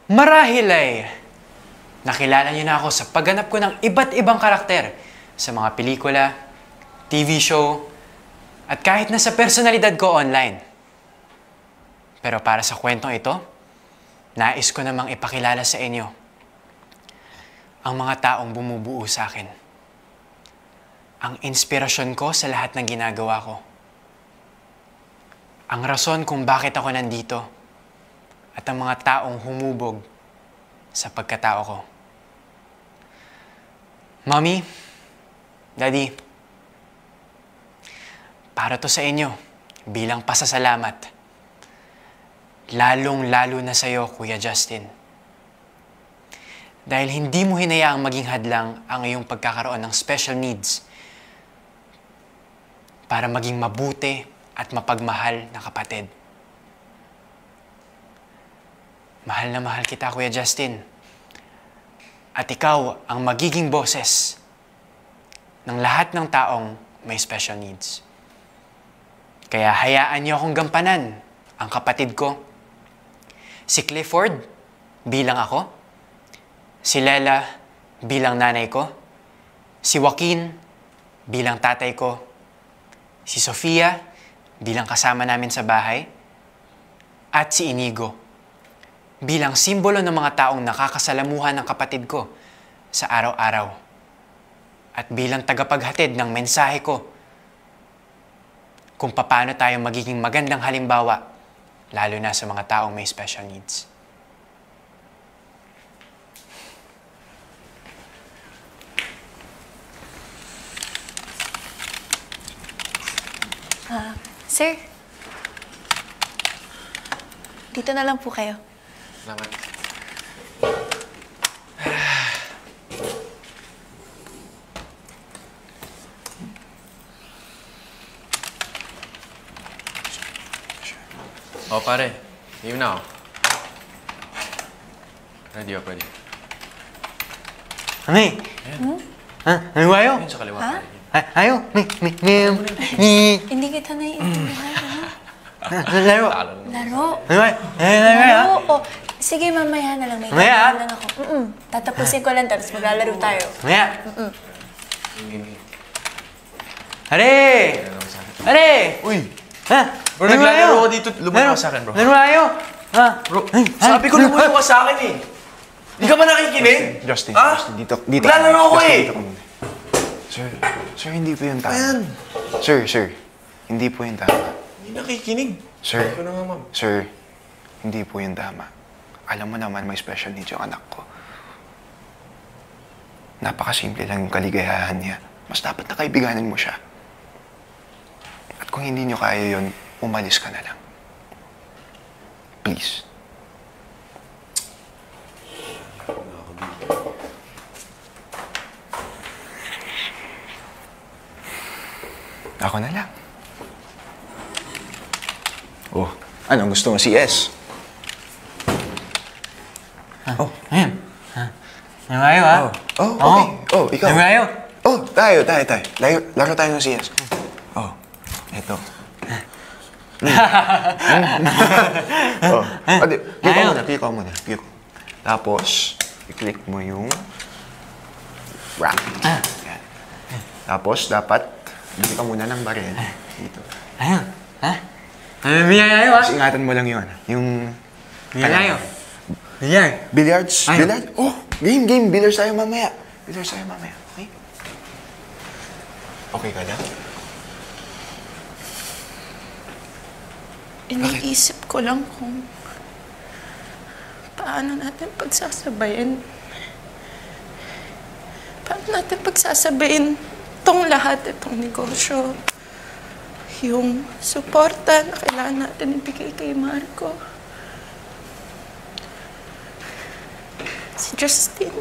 Marahil ay nakilala niyo na ako sa pagganap ko ng iba't ibang karakter sa mga pelikula, TV show, at kahit na sa personalidad ko online. Pero para sa kwentong ito, nais ko namang ipakilala sa inyo ang mga taong bumubuo sa akin. Ang inspirasyon ko sa lahat ng ginagawa ko. Ang rason kung bakit ako nandito at ang mga taong humubog sa pagkatao ko. Mommy, Daddy, para to sa inyo bilang pasasalamat. Lalong-lalo na sa'yo, Kuya Justin. Dahil hindi mo hinayaang maging hadlang ang iyong pagkakaroon ng special needs para maging mabuti at mapagmahal na kapatid. Mahal na mahal kita, Kuya Justin. At ikaw ang magiging boses ng lahat ng taong may special needs. Kaya hayaan niyo akong gampanan ang kapatid ko. Si Clifford bilang ako. Si Lela bilang nanay ko. Si Joaquin bilang tatay ko. Si Sofia bilang kasama namin sa bahay. At si Inigo bilang simbolo ng mga taong nakakasalamuhan ng kapatid ko sa araw-araw. At bilang tagapaghatid ng mensahe ko kung paano tayo magiging magandang halimbawa, lalo na sa mga taong may special needs. Sir, dito na lang po kayo. Salamat. Oh, pare. Yun na, oh. Ready ako, pwede. Ami! Ayan. Ha? Ano ba Ayun sa kaliwa, pare. Ayo! Hindi kita naiintindihan, ha? Laro! Laro. Ano ba? Laro. Oh, sige, mamaya na lang. May Mamaya, gagawin lang ako. Tatapusin ko lang, tapos maglalaro tayo. Maya! Game. Are! Are! Uy! Ha? Bro, naglalaro ako dito. Lumayo ka sa akin, bro. Laro tayo! Ha? Bro, sabi ko lumayo ka sa akin, eh. Di ka ba nakikinig? Justin, ha? Justin, dito. Naglalaro ako, Justin, eh. dito ka muna. Sir, hindi po yung tama. Ayan. Sir, hindi po yung tama. Hindi nakikinig. Sir, Sabi ko na nga, ma'am. Sir, hindi po yung tama. Alam mo naman, may special needs yung anak ko. Napakasimple lang yung kaligayahan niya. Mas dapat na kaibiganin mo siya. At kung hindi niyo kaya yun, umalis ka na lang. Please. Ako na lang. Oh, anong gusto mo? CS? Oh, ayan. Laro tayo, ha? Oh, okay. Oh, ikaw. Laro tayo. Oh, tayo. Laro tayo ng CS. Oh, eto. Click ko muna. Tapos, i-click mo yung wrap. Yan. Tapos, dapat, bili ka muna ng baril. Dito. Ayun. Ha? Biyay tayo, ha? Tapos, ingatan mo lang yung... Biyay tayo. Biyay. Billiards? Ayun. Billiard? Oh, game. Billiards tayo mamaya. Okay? Okay ka lang? Iniisip ko lang kung paano natin pagsasabayin itong lahat, itong negosyo. Yung suporta na kailangan natin ibigay kay Marco. Si Justin.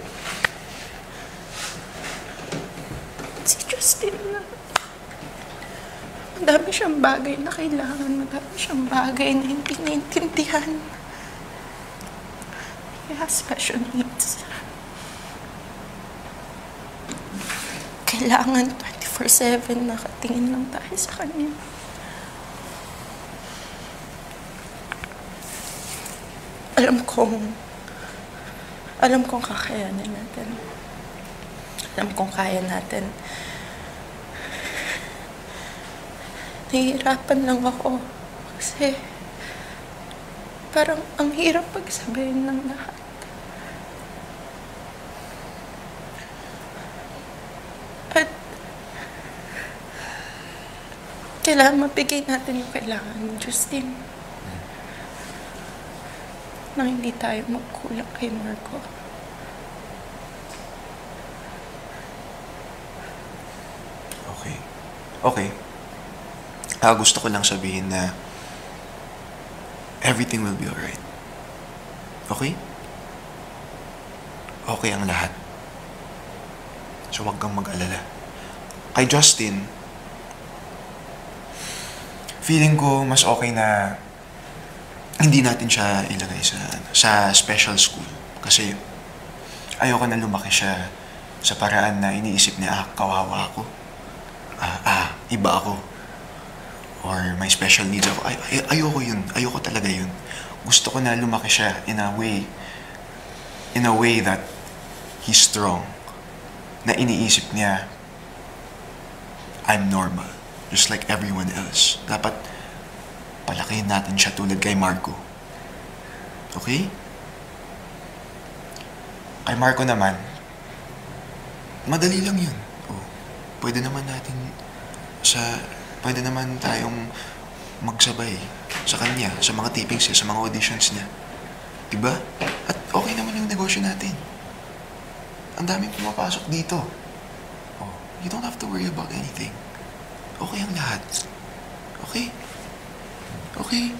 Madami siyang bagay na kailangan. Madami siyang bagay na hindi naiintindihan. He has special needs. Kailangan 24/7 nakatingin lang tayo sa kanya. Alam kong Alam kong kakayanin natin. Alam kong kaya natin. Nahihirapan lang ako. Kasi parang ang hirap pagsabayin ng lahat. At kailangan mabigay natin yung kailangan ni Justin. Nang hindi tayo magkulang kay Marco. Okay. Okay. Gusto ko lang sabihin na everything will be alright. Okay? Okay ang lahat. So huwag kang mag-alala. Kay Justin, feeling ko mas okay na hindi natin siya ilagay sa special school. Kasi ayoko na lumaki siya sa paraan na iniisip niya, kawawa ako. Iba ako. Or may special needs ako. Ayoko yun. Ayoko talaga yun. Gusto ko na lumaki siya in a way that he's strong. Na iniisip niya, I'm normal. Just like everyone else. Dapat palakihin natin siya tulad kay Marco. Okay? Kay Marco naman, madali lang yun. Pwede naman tayong magsabay sa kanya, sa mga tapings niya, sa mga auditions niya. Diba? At okay naman yung negosyo natin. Ang daming pumapasok dito. You don't have to worry about anything. Okay ang lahat. Okay? Okay?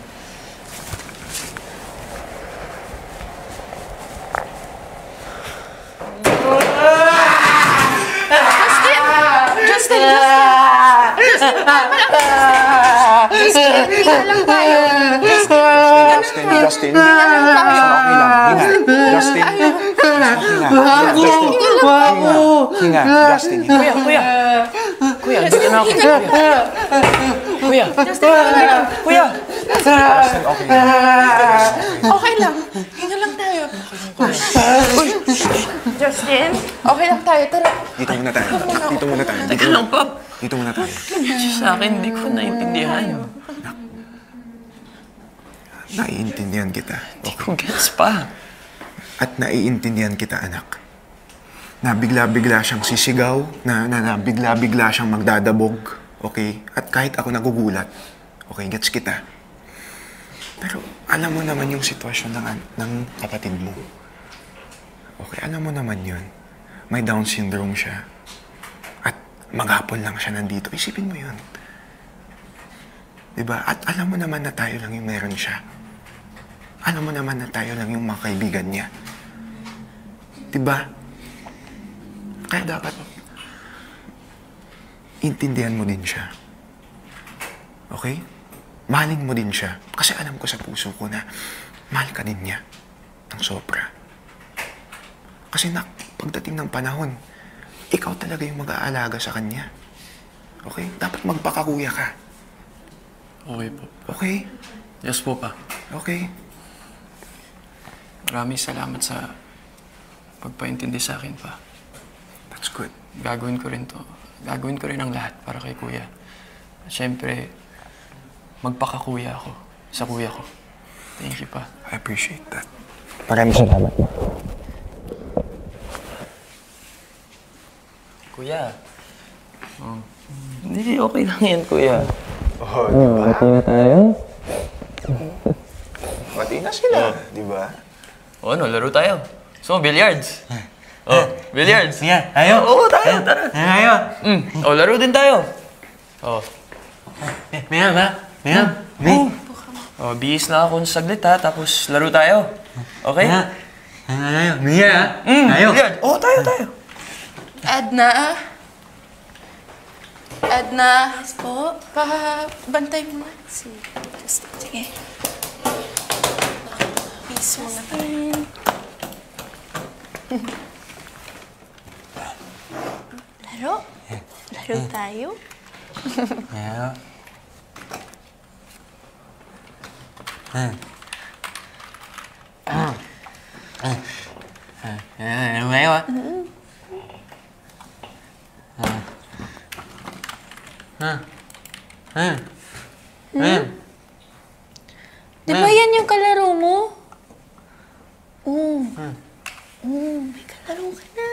Justin! Hinga lang tayo. Justin. Okay lang. Hinga. Justin. Hinga. Justin. Kuya, dito na ako. Kuya. Kuya. Justin, okay lang. Okay lang. Hinga lang tayo. Justin, okay lang tayo. Tara. Dito muna tayo. Teka lang, Pop. Dito muna tayo. Sa akin, hindi ko naintindihan. Naiintindihan kita. Hindi ko gets pa. At naiintindihan kita, anak. Na bigla-bigla siyang sisigaw, na bigla-bigla siyang magdadabog. Okay? At kahit ako nagugulat, okay, gets kita. Pero alam mo naman yung sitwasyon ng kapatid mo. Okay, alam mo naman yun. May Down syndrome siya. At maghapon lang siya nandito. Isipin mo yun. Diba? At alam mo naman na tayo lang yung meron siya. Alam mo naman na tayo lang yung mga kaibigan niya. Diba? Kaya dapat intindihan mo din siya. Okay? Mahalin mo din siya. Kasi alam ko sa puso ko na mahal ka din niya ng sobra. Kasi pagdating ng panahon, ikaw talaga yung mag-aalaga sa kanya. Okay? Dapat magpakakuya ka. Okay po. Okay? Yes po, Pa. Okay? Maraming salamat sa pagpaintindi sa akin, Pa. That's good. Gagawin ko rin to. Gagawin ko rin ang lahat para kay Kuya. At syempre, magpakakuya ako sa kuya ko. Thank you, Pa. I appreciate that. Maraming salamat. Kuya. Hindi, okay lang yan, Kuya. Bati na tayo? Bati na sila, di ba? Ano, laro tayo. So, billiards. Billiards. Sige, ayaw. Oo, tayo, tara. Ayaw. Laro din tayo. Mayam, ha? Mayam. Bihis na ako saglit, ha? Tapos, laro tayo. Okay? Ayaw. Mia, ha? Ayaw. Billiard. Tayo. Edna? Yes po? Bantay mo na si Justin. Sige. Peace mo na tayo. Laro? Laro tayo? Ayaw. ah. Di ba yan yung kalaro mo? May kalaro ka na.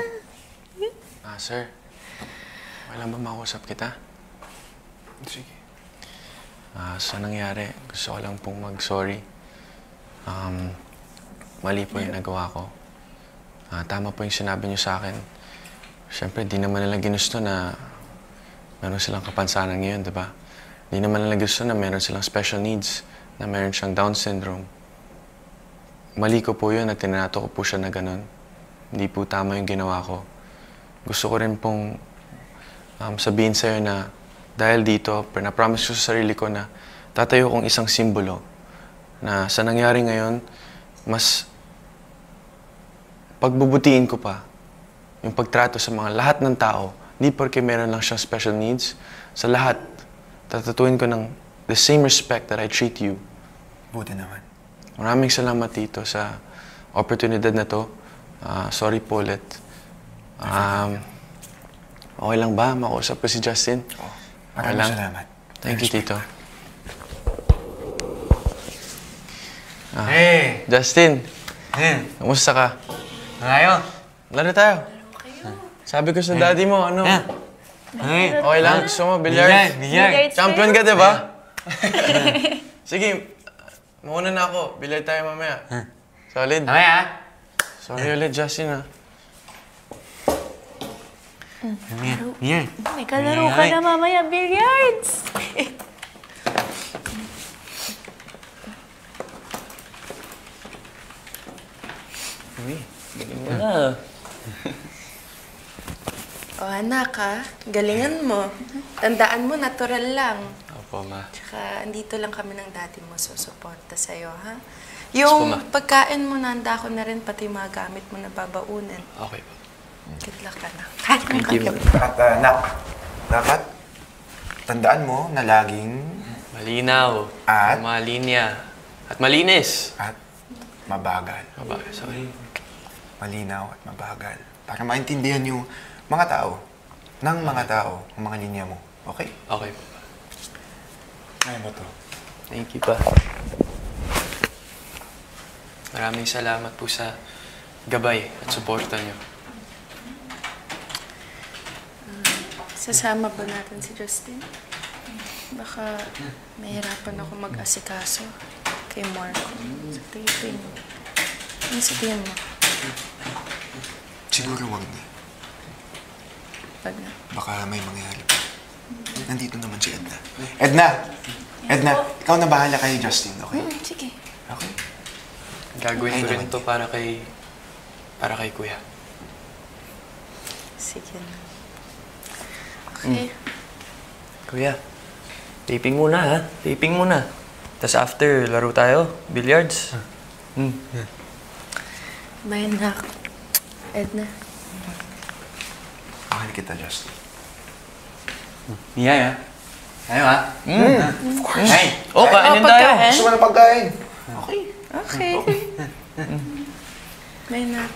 Sir. Okay lang ba makausap kita? Sige. Sa nangyari, gusto ko lang pong mag-sorry. Mali po yung nagawa ko. Tama po yung sinabi niyo sa akin. Siyempre, di naman nila ginusto na meron silang kapansanan ngayon, di ba? Di naman nila gusto na meron silang special needs, na meron siyang Down syndrome. Mali ko po yun at tinato ko po siya na ganun. Hindi po tama yung ginawa ko. Gusto ko rin pong sabihin sa'yo na dahil dito, na-promise ko sa sarili ko na tatayo kong isang simbolo na sa nangyari ngayon, mas pagbubutiin ko pa yung pagtrato sa mga lahat ng tao. Hindi porque meron lang siyang special needs. Sa lahat, tatatuin ko ng the same respect that I treat you. Buti naman. Maraming salamat dito sa oportunidad na to. Sorry po ulit. Okay lang ba? Makausap ko si Justin? Maraming salamat. Thank you, Tito. Hey! Justin, kamusta ka? Ayaw. Laro tayo. Sabi ko sa daddy mo, ano? Okay lang? Gusto mo? Billiards? Bilyag. Champion ka, di ba? Sige, mauna na ako. Billiard tayo mamaya. Solid? Mamaya, Sorry ulit, Justin, ha? Bilyag. May kalaro ka na mamaya, billiards. O anak ha, galingan mo. Tandaan mo, natural lang. Opo, ma. Tsaka andito lang kami ng daddy mo susuporta sa'yo, ha? po, Yung ma. pagkain mo, nanda ko na rin, pati yung mga gamit mo na babaunin. Okay po. Good luck ka na. Thank you. At nak, dapat tandaan mo na laging Malinaw. At? Mga linya. At malinis. at mabagal. Sorry. Malinaw at mabagal. Para maintindihan yung mga tao, ng mga tao, ang mga linya mo. Okay? Okay po. Kaya mo to. Thank you pa. Maraming salamat po sa gabay at suporta niyo. Sasama ba natin si Justin? Baka mahirapan ako mag-asikaso kay Marco sa taping. Ano sa tingin mo? Siguro wag na. Wag na. Baka may mangyari pa. Nandito naman si Edna. Edna! Edna, ikaw na bahala kay Justin, okay? Sige. Okay? Gagawin ko Ay, rin naman. to para kay Kuya. Sige na. Okay. Kuya, taping muna ha. Taping muna. Tapos after, laro tayo. Billiards. Bye, anak. Edna. Mahal kita, Justin. Bilyag, Ayaw, ha? Of course. Ay! Oh, kainin tayo. pagkain? Gusto mo ng pagkain? Okay. Okay. Bye, anak.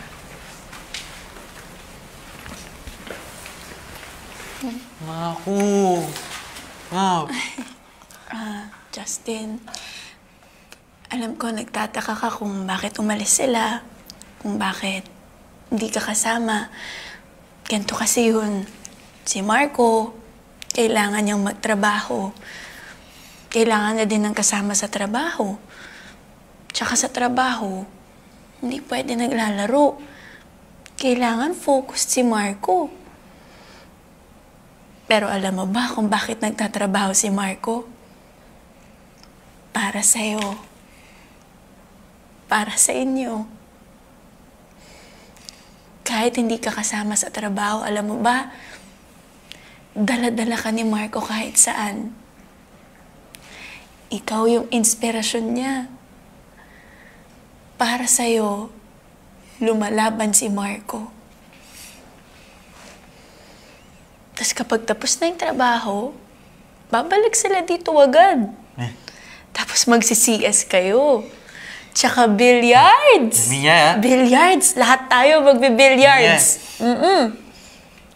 Ako. Wow. Justin, alam ko nagtataka ka kung bakit umalis sila, kung bakit hindi ka kasama. Ganito kasi yun. Si Marco, kailangan niyang magtrabaho. Kailangan na din ng kasama sa trabaho. Tsaka sa trabaho, hindi pwede naglalaro. Kailangan focused si Marco. Pero alam mo ba kung bakit nagtatrabaho si Marco? Para sa'yo. Para sa inyo. Kahit hindi ka kasama sa trabaho, alam mo ba, dala-dala ka ni Marco kahit saan. Ikaw yung inspirasyon niya. Para sa'yo, lumalaban si Marco. Tapos kapag tapos na yung trabaho, babalik sila dito agad. Tapos magsi-CS kayo. Tsaka billiards! Mia, Billiards! Lahat tayo magbe-billiards!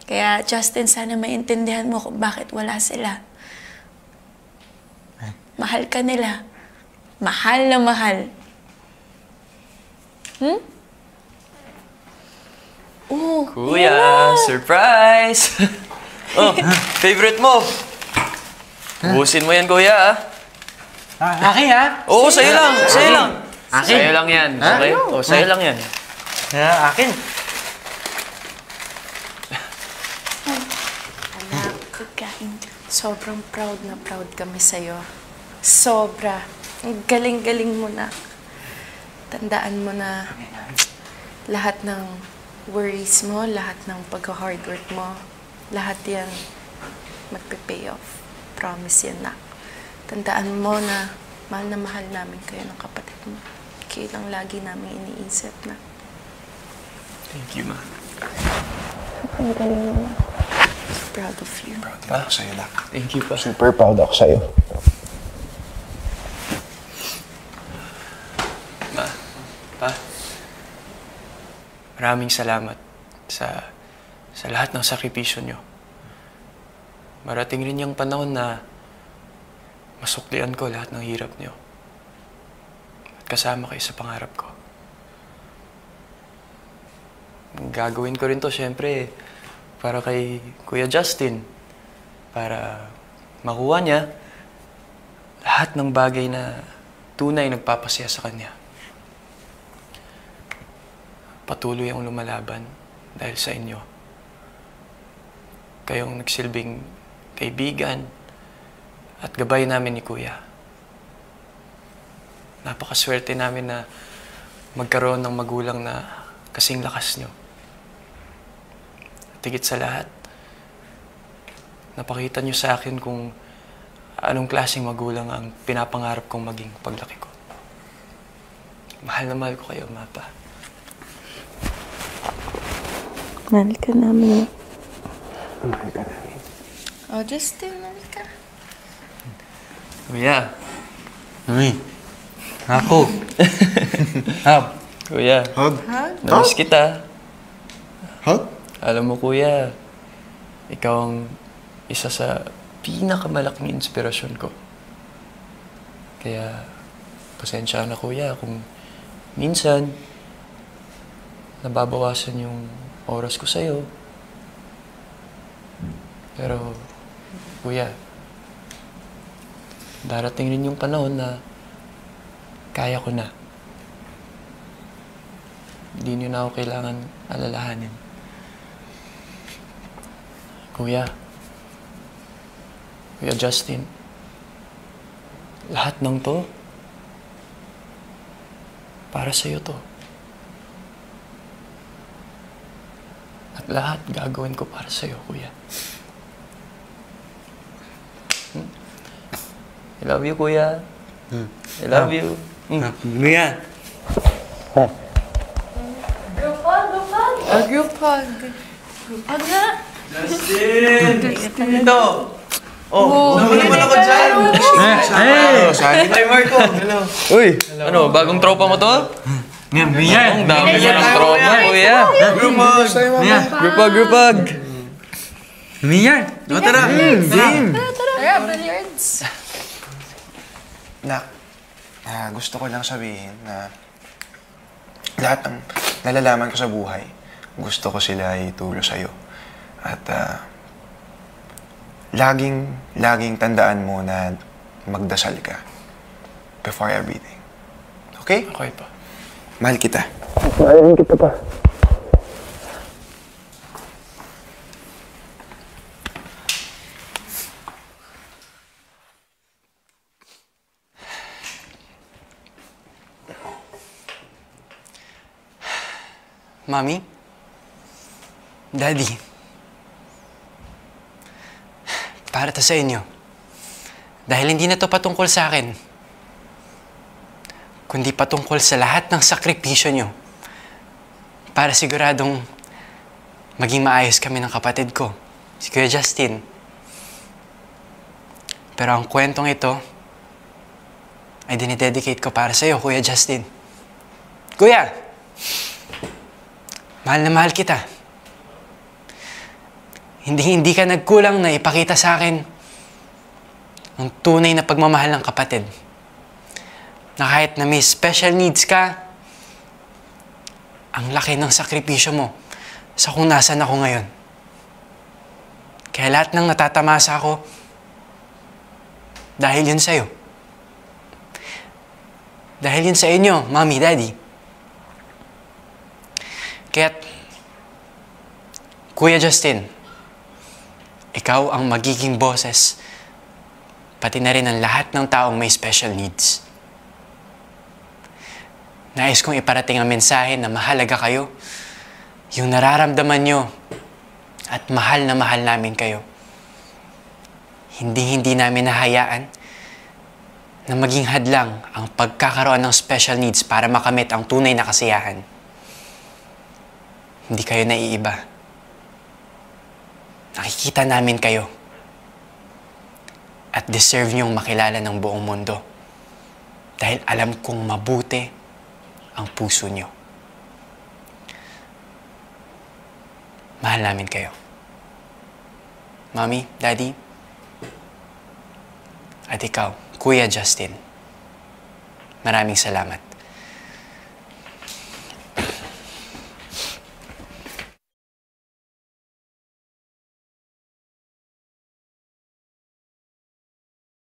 Kaya, Justin, sana maintindihan mo kung bakit wala sila. Mahal ka nila. Mahal na mahal. Kuya, surprise! Oh, favorite mo. Ubusin mo yan, kuya, Akin ha? Oo, sa'yo lang, sa'yo lang. Akin? Sa'yo lang yan, okay? Oo, sa'yo lang yan. Akin. Anak, Pagkain. sobrang proud na proud kami sa'yo. Sobra. Ang galing-galing mo na. Tandaan mo na lahat ng worries mo, lahat ng pag-hard work mo, lahat yan magpe-pay off. Promise yan, nak. Tandaan mo na mahal namin kayo ng kapatid mo. Kayo lang lagi namin iniisip na. Thank you, ma. Proud of you. Proud din ako sa'yo, Nak. Thank you, pa. Super proud ako sa'yo. Pa, maraming salamat sa lahat ng sakripisyo nyo. Marating rin yung panahon na masuklian ko lahat ng hirap nyo. At kasama kayo sa pangarap ko. Gagawin ko rin to, syempre, para kay Kuya Justin. Para makuha niya lahat ng bagay na tunay nagpapasaya sa kanya. Patuloy ang lumalaban dahil sa inyo. Kayong nagsilbing kaibigan at gabay namin ni Kuya. Napakaswerte namin na magkaroon ng magulang na kasing lakas nyo. At higit sa lahat, napakita nyo sa akin kung anong klaseng magulang ang pinapangarap kong maging paglaki ko. Mahal na mahal ko kayo, Mapa. Mahal ka namin. Mahal ka namin. Oh, Justin, mahal ka. Kuya. Uy. Ako. Kuya. Hug. Namiss kita. Hug? Alam mo, Kuya, ikaw ang isa sa pinakamalaking inspirasyon ko. Kaya, pasensya na, Kuya, kung minsan nababawasan yung oras ko sa'yo. Pero, Kuya, darating rin yung panahon na kaya ko na. Hindi niyo na ako kailangan alalahanin. Kuya Justin, lahat ng to, para sa'yo to. At lahat gagawin ko para sa'yo, Kuya. I love you, Kuya. I love you. Mia. Group hug. Wag na! Justin! Ito! Oh, naman ako dyan! Hi, Marco! Hello! Uy! Ano, bagong tropa mo to? Mia. Ang dami mo ng tropa, Kuya! Group hug! Group hug! Mia. Tara! Tara, billiards. Nak, gusto ko lang sabihin na lahat ng nalalaman ko sa buhay, gusto ko sila ituro sa'yo. At laging tandaan mo na magdasal ka before everything. Okay? Okay pa. Mahal kita. Mahalin kita pa. Mami? Daddy? Para to sa inyo. Dahil hindi na to patungkol sa akin, kundi patungkol sa lahat ng sakripisyo nyo para siguradong maging maayos kami ng kapatid ko, si Kuya Justin. Pero ang kwentong ito ay dinidedicate ko para sa'yo, Kuya Justin. Kuya, mahal na mahal kita. Hindi ka nagkulang na ipakita sa akin ang tunay na pagmamahal ng kapatid. Na kahit na may special needs ka, ang laki ng sakripisyo mo sa kung nasan ako ngayon. Kaya lahat ng natatamasa ako, dahil yun sa'yo. Dahil yun sa inyo, Mommy, Daddy. Kaya't, Kuya Justin, ikaw ang magiging boses, pati na rin ang lahat ng taong may special needs. Nais kong iparating ang mensahe na mahalaga kayo, yung nararamdaman nyo, at mahal na mahal namin kayo. Hindi namin nahayaan na maging hadlang ang pagkakaroon ng special needs para makamit ang tunay na kasiyahan. Hindi kayo naiiba. Nakikita namin kayo. At deserve niyong makilala ng buong mundo. Dahil alam kong mabuti ang puso niyo. Mahal namin kayo. Mommy, Daddy, at ikaw, Kuya Justin, maraming salamat.